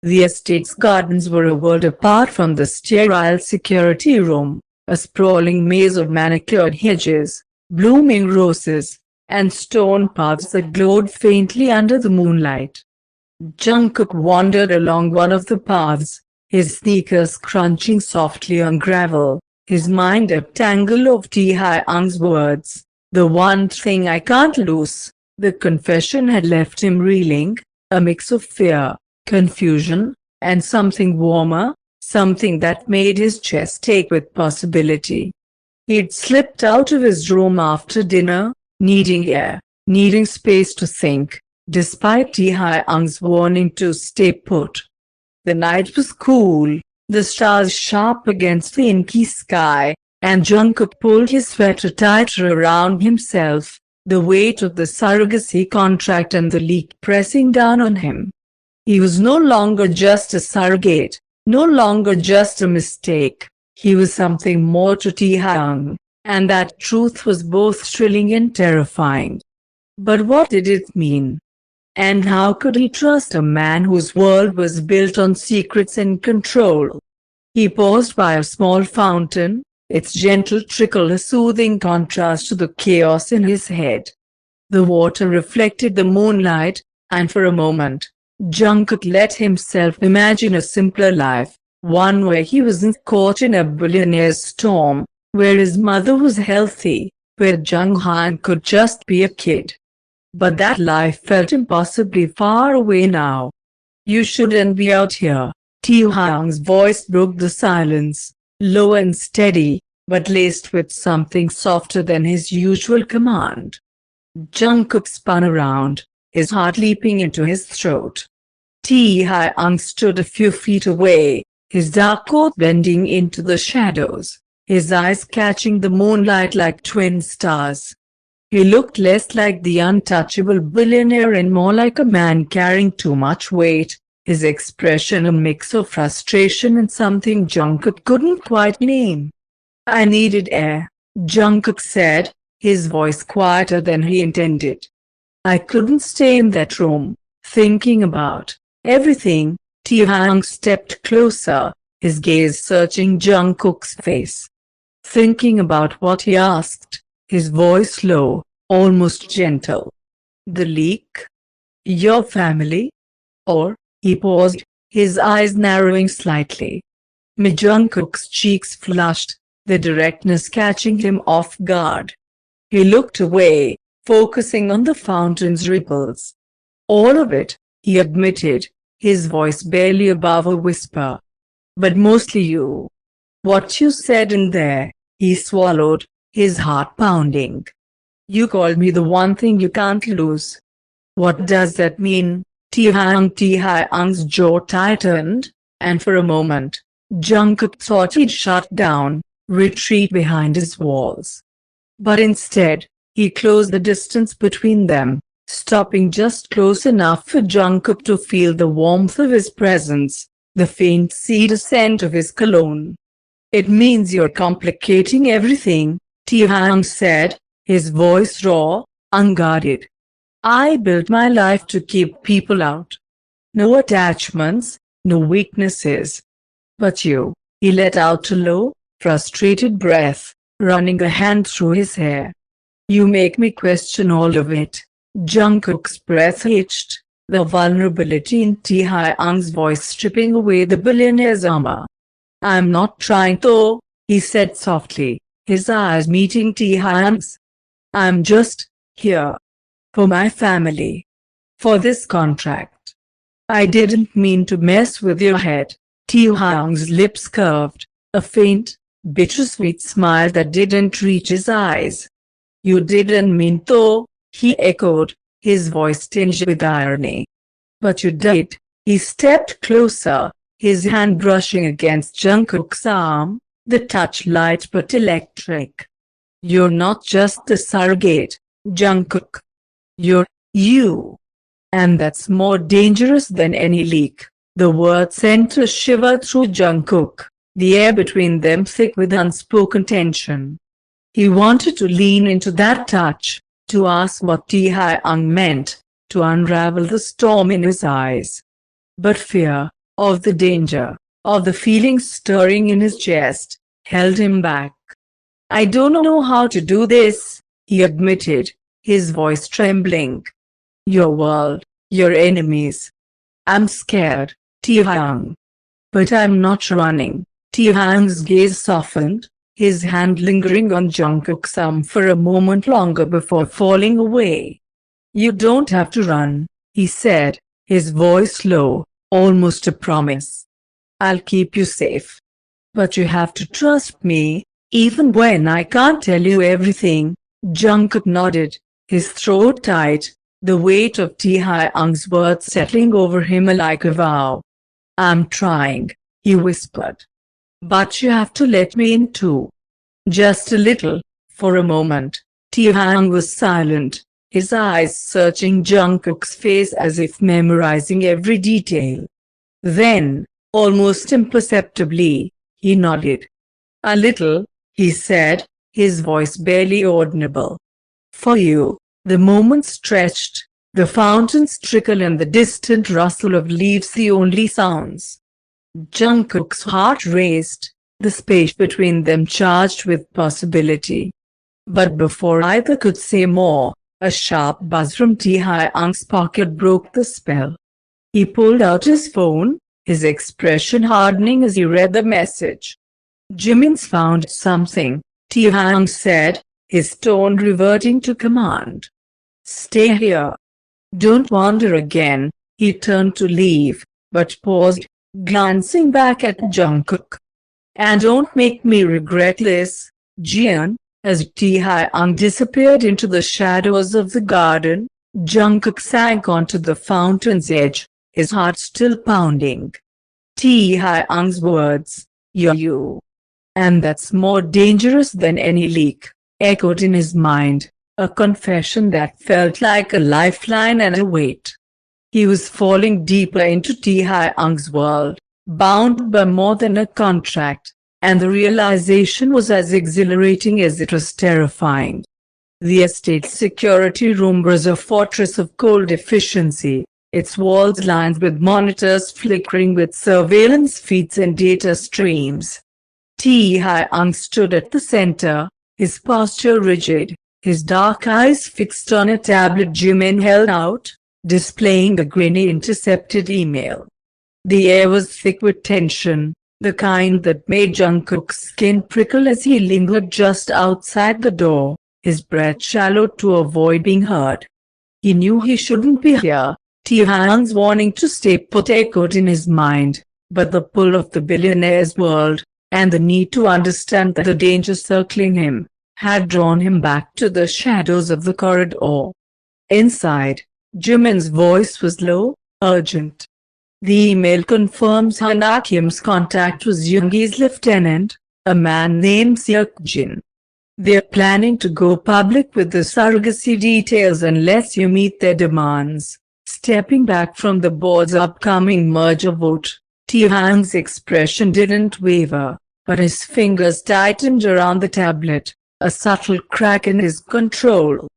The estate's gardens were a world apart from the sterile security room, a sprawling maze of manicured hedges, blooming roses, and stone paths that glowed faintly under the moonlight. Jungkook wandered along one of the paths, his sneakers crunching softly on gravel, his mind a tangle of Taehyung's words. The one thing I can't lose. The confession had left him reeling, a mix of fear, confusion, and something warmer, something that made his chest ache with possibility. He'd slipped out of his room after dinner, needing air, needing space to think, despite Taehyung's warning to stay put. The night was cool, the stars sharp against the inky sky, and Jungkook pulled his sweater tighter around himself, the weight of the surrogacy contract and the leak pressing down on him. He was no longer just a surrogate, no longer just a mistake. He was something more to Taehyung, and that truth was both thrilling and terrifying. But what did it mean? And how could he trust a man whose world was built on secrets and control? He paused by a small fountain, its gentle trickle a soothing contrast to the chaos in his head. The water reflected the moonlight, and for a moment, Jungkook let himself imagine a simpler life, one where he wasn't caught in a billionaire's storm, where his mother was healthy, where Junghyun could just be a kid. But that life felt impossibly far away now. "You shouldn't be out here." Taehyung's voice broke the silence, low and steady, but laced with something softer than his usual command. Jungkook spun around, his heart leaping into his throat. Taehyung stood a few feet away, his dark coat bending into the shadows, his eyes catching the moonlight like twin stars. He looked less like the untouchable billionaire and more like a man carrying too much weight, his expression a mix of frustration and something Jungkook couldn't quite name. "I needed air," Jungkook said, his voice quieter than he intended. "I couldn't stay in that room, thinking about everything." Taehyung stepped closer, his gaze searching Jungkook's face. "Thinking about what?" he asked, his voice low, almost gentle. "The leak? Your family? Or?" He paused, his eyes narrowing slightly. Jungkook's cheeks flushed, the directness catching him off guard. He looked away, focusing on the fountain's ripples. "All of it," he admitted, his voice barely above a whisper. "But mostly you. What you said in there." He swallowed, his heart pounding. "You called me the one thing you can't lose." "What does that mean?" Taehyung's jaw tightened, and for a moment, Jungkook thought he'd shut down, retreat behind his walls. But instead, he closed the distance between them, stopping just close enough for Jungkook to feel the warmth of his presence, the faint cedar scent of his cologne. "It means you're complicating everything," Taehyung said, his voice raw, unguarded. "I built my life to keep people out. No attachments, no weaknesses. But you," he let out a low, frustrated breath, running a hand through his hair. "You make me question all of it." Jungkook's breath hitched, the vulnerability in Taehyung's voice stripping away the billionaire's armor. "I'm not trying to," he said softly, his eyes meeting Taehyung's. "I'm just here. For my family. For this contract." "I didn't mean to mess with your head." Taehyung's lips curved, a faint, bittersweet smile that didn't reach his eyes. "You didn't mean to," he echoed, his voice tinged with irony. "But you did." He stepped closer, his hand brushing against Jungkook's arm, the touch light but electric. "You're not just a surrogate, Jungkook. You're you. And that's more dangerous than any leak." The word sent a shiver through Jungkook, the air between them thick with unspoken tension. He wanted to lean into that touch, to ask what Taehyung meant, to unravel the storm in his eyes. But fear, of the danger, of the feeling stirring in his chest, held him back. "I don't know how to do this," he admitted, his voice trembling. "Your world, your enemies. I'm scared, Taehyung. But I'm not running." Taehyung's gaze softened, his hand lingering on Jungkook's arm for a moment longer before falling away. "You don't have to run," he said, his voice low, almost a promise. "I'll keep you safe. But you have to trust me, even when I can't tell you everything." Jungkook nodded, his throat tight, the weight of Taehyung's words settling over him like a vow. "I'm trying," he whispered. "But you have to let me in too." Just a little. For a moment, Taehyung was silent, his eyes searching Jungkook's face as if memorizing every detail. Then, almost imperceptibly, he nodded. "A little," he said, his voice barely audible. "For you." The moment stretched, the fountain's trickle and the distant rustle of leaves the only sounds. Jungkook's heart raced, the space between them charged with possibility. But before either could say more, a sharp buzz from Taehyung's pocket broke the spell. He pulled out his phone, his expression hardening as he read the message. "Jimin's found something," Taehyung said, his tone reverting to command. "Stay here. Don't wander again." He turned to leave, but paused, glancing back at Jungkook. "And don't make me regret this, Jian." As Taehyung disappeared into the shadows of the garden, Jungkook sank onto the fountain's edge, his heart still pounding. Taehyung's words, "You. And that's more dangerous than any leak," echoed in his mind, a confession that felt like a lifeline and a weight. He was falling deeper into Taehyung's world, bound by more than a contract, and the realization was as exhilarating as it was terrifying. The estate's security room was a fortress of cold efficiency, its walls lined with monitors flickering with surveillance feeds and data streams. Taehyung stood at the center, his posture rigid, his dark eyes fixed on a tablet Jimin held out, displaying a grainy intercepted email. The air was thick with tension, the kind that made Jungkook's skin prickle as he lingered just outside the door, his breath shallow to avoid being heard. He knew he shouldn't be here. Taehyung's warning to stay put echoed in his mind, but the pull of the billionaire's world, and the need to understand the danger circling him, had drawn him back to the shadows of the corridor. Inside, Jimin's voice was low, urgent. "The email confirms Hana Kim's contact was Yoongi's lieutenant, a man named Seok-jin. They're planning to go public with the surrogacy details unless you meet their demands." Stepping back from the board's upcoming merger vote, Taehyung's expression didn't waver, but his fingers tightened around the tablet, a subtle crack in his control.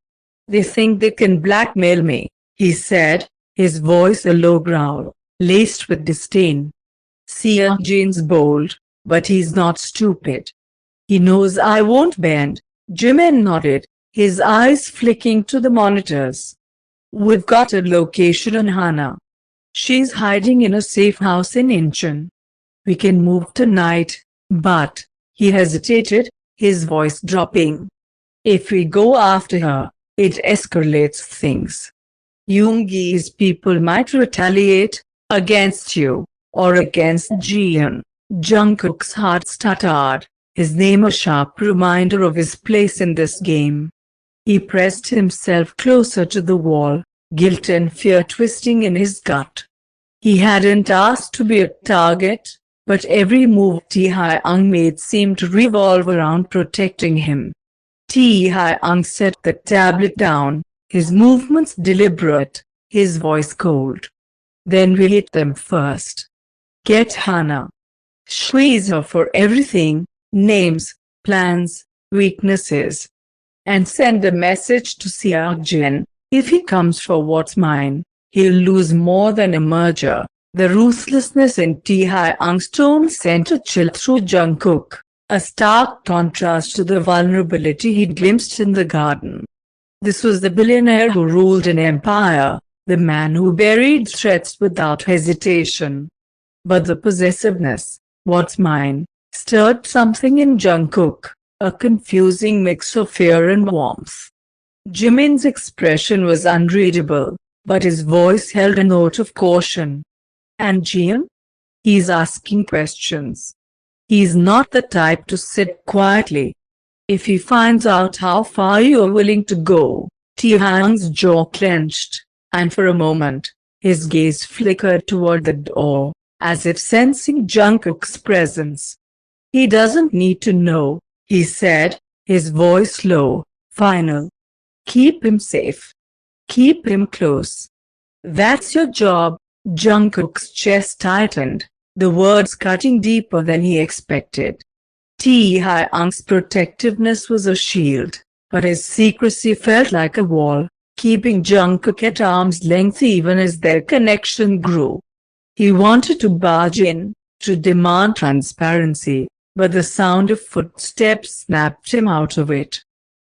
"They think they can blackmail me," he said, his voice a low growl, laced with disdain. "Seok-jin's bold, but he's not stupid. He knows I won't bend." Jimin nodded, his eyes flicking to the monitors. "We've got a location on Hana. She's hiding in a safe house in Incheon. We can move tonight, but," he hesitated, his voice dropping, "if we go after her, it escalates things. Yoongi's people might retaliate, against you, or against Jian." Jungkook's heart stuttered, his name a sharp reminder of his place in this game. He pressed himself closer to the wall, guilt and fear twisting in his gut. He hadn't asked to be a target, but every move Taehyung made seemed to revolve around protecting him. Taehyung set the tablet down, his movements deliberate, his voice cold. "Then we hit them first. Get Hana. Squeeze her for everything, names, plans, weaknesses. And send a message to Seok-jin. If he comes for what's mine, he'll lose more than a merger. The ruthlessness in Taehyung's tone sent a chill through Jungkook, a stark contrast to the vulnerability he'd glimpsed in the garden. This was the billionaire who ruled an empire, the man who buried threats without hesitation. But the possessiveness, "what's mine," stirred something in Jungkook, a confusing mix of fear and warmth. Jimin's expression was unreadable, but his voice held a note of caution. And Jian? He's asking questions. He's not the type to sit quietly. If he finds out how far you're willing to go. Taehyung's jaw clenched, and for a moment, his gaze flickered toward the door, as if sensing Jungkook's presence. He doesn't need to know, he said, his voice low, final. Keep him safe. Keep him close. That's your job. Jungkook's chest tightened, the words cutting deeper than he expected. Taehyung's protectiveness was a shield, but his secrecy felt like a wall, keeping Jungkook at arm's length even as their connection grew. He wanted to barge in, to demand transparency, but the sound of footsteps snapped him out of it.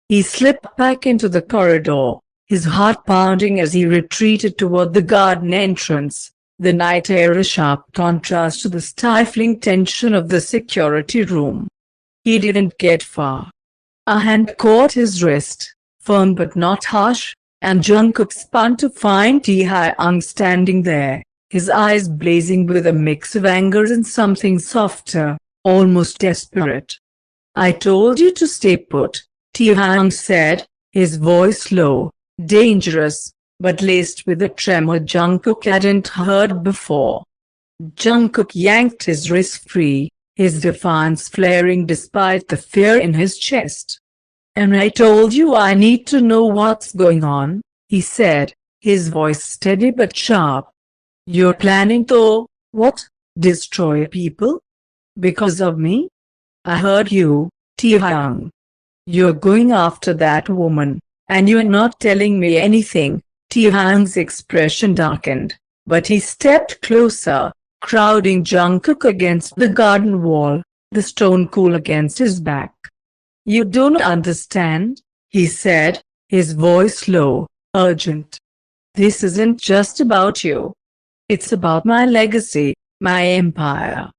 He slipped back into the corridor, his heart pounding as he retreated toward the garden entrance, the night air a sharp contrast to the stifling tension of the security room. He didn't get far. A hand caught his wrist, firm but not harsh, and Jungkook spun to find Taehyung standing there, his eyes blazing with a mix of anger and something softer, almost desperate. "I told you to stay put," Taehyung said, his voice low, dangerous, but laced with a tremor Jungkook hadn't heard before. Jungkook yanked his wrist free, his defiance flaring despite the fear in his chest. "And I told you I need to know what's going on," he said, his voice steady but sharp. "You're planning to, what, destroy people? Because of me? I heard you, Taehyung. You're going after that woman, and you're not telling me anything." Taehyung's expression darkened, but he stepped closer, crowding Jungkook against the garden wall, the stone cool against his back. "You don't understand," he said, his voice low, urgent. "This isn't just about you. It's about my legacy, my empire.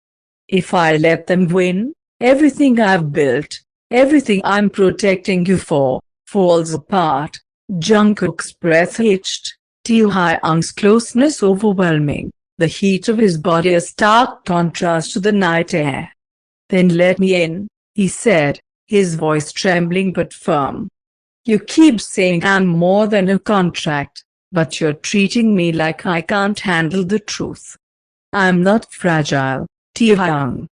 If I let them win, everything I've built, everything I'm protecting you for, falls apart." Jungkook's breath hitched, Taehyung's closeness overwhelming, the heat of his body a stark contrast to the night air. "Then let me in," he said, his voice trembling but firm. "You keep saying I'm more than a contract, but you're treating me like I can't handle the truth. I'm not fragile, Taehyung.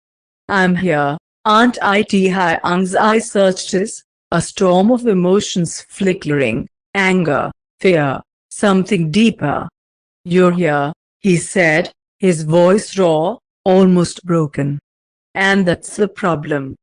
I'm here, aren't I?" Taehyung's eyes searched his, a storm of emotions flickering, anger, fear, something deeper. "You're here," he said, his voice raw, almost broken. "And that's the problem.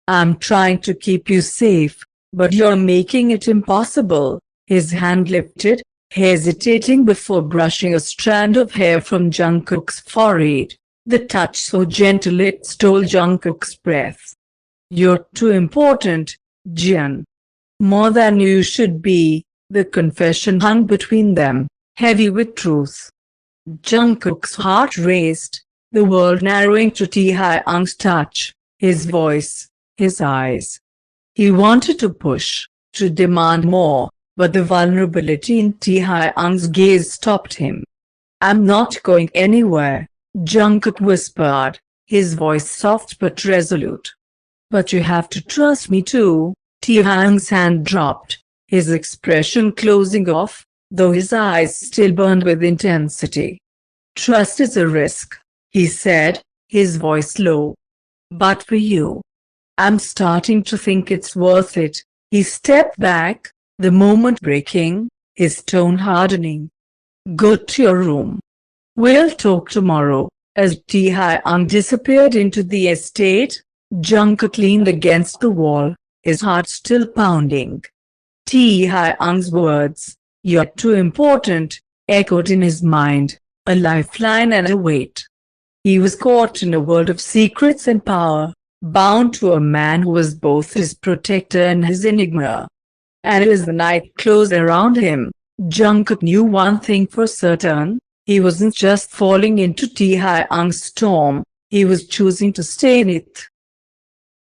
I'm trying to keep you safe, but you're making it impossible." His hand lifted, hesitating before brushing a strand of hair from Jungkook's forehead, the touch so gentle it stole Jungkook's breath. "You're too important, Jian. More than you should be." The confession hung between them, heavy with truth. Jungkook's heart raced, the world narrowing to Taehyung's touch, his voice, his eyes. He wanted to push, to demand more, but the vulnerability in Taehyung's gaze stopped him. "I'm not going anywhere," Jungkook whispered, his voice soft but resolute. "But you have to trust me too." Taehyung's hand dropped, his expression closing off, though his eyes still burned with intensity. "Trust is a risk," he said, his voice low. "But for you, I'm starting to think it's worth it." He stepped back, the moment breaking, his tone hardening. "Go to your room. We'll talk tomorrow." As Taehyung disappeared into the estate, Jungkook leaned against the wall, his heart still pounding. Taehyung's words, "You're too important," echoed in his mind, a lifeline and a weight. He was caught in a world of secrets and power, bound to a man who was both his protector and his enigma. And as the night closed around him, Jungkook knew one thing for certain: he wasn't just falling into Taehyung's storm, he was choosing to stay in it.